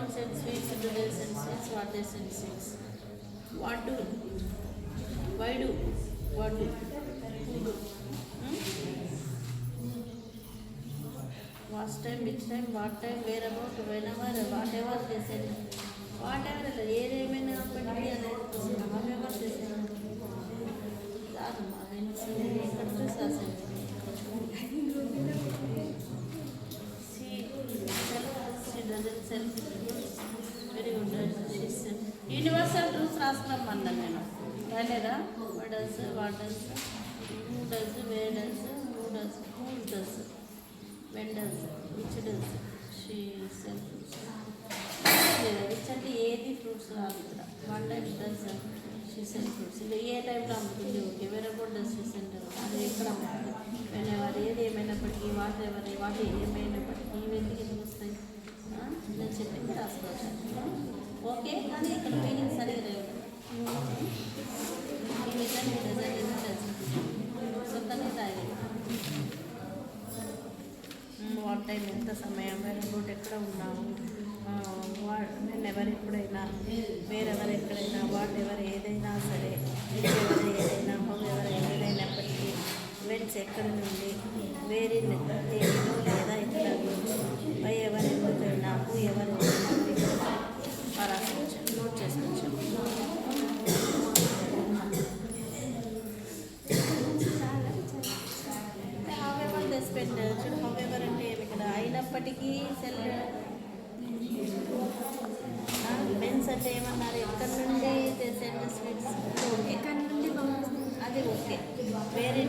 don't send sweets, do they send sweets? What they send sweets? What do? Why do? What do? Who do? What time, which time, what time, where about, whenever, whatever they send. Whatever, ఏదేమైనా అప్పటికీ అనేది however they send. కాదమ్మా నేను ఎక్కడ చూసి రాసాను. She doesn't sell very good. Universal rules రాసుకున్నామన్నా నేను రాలేదా? what does, who does, where does, who does, when does, which does, she sells which అంటే ఏది ఫ్రూట్స్ రాదు ఇక్కడ. One time does she cell fruits ఇంకా ఏ టైంలో అమ్ముతుంది. ఓకే వేరే అబౌట్ డస్ షీ సెల్ అది ఎక్కడ అమ్ముతుంది. వెనెవర్ ఏది ఏమైనప్పటికీ వాట్ ఏమైనప్పటికీ ఇవన్నీ ఎందుకు వస్తాయి నేను చెప్పింది రాసుకోవచ్చు. ఓకే కానీ ఇక్కడ మీనింగ్ సరిగా లేదు. ఈ నిజాన్ని సొంతంగా తాగేది. వాట్ టైం ఎంత సమయం, వేరబోట్ ఎక్కడ ఉన్నాము, ఎవరు ఎప్పుడైనా, వేరెవరు ఎక్కడైనా, వాట్ ఎవరు ఏదైనా సరే, ఎవరు ఏదైనా, ఎవరు ఏదైనప్పటికీ, వెన్స్ ఎక్కడి నుండి, వేరే తేదీలో లేదా ఇక్కడ పై ఎవరు ఎప్పుడైనా, ఎవరు రాసుకోవచ్చు, నోట్ చేసుకోవచ్చు. హౌఎవర్ దే స్పెండ్ చూడు. హౌఎవర్ అంటే ఏమి ఇక్కడ అయినప్పటికీ సెల్. బెన్స్ అంటే ఏమన్నారు ఎక్కడి నుండి సెండ్ స్వీట్స్. ఓకే అది ఓకే. వేరే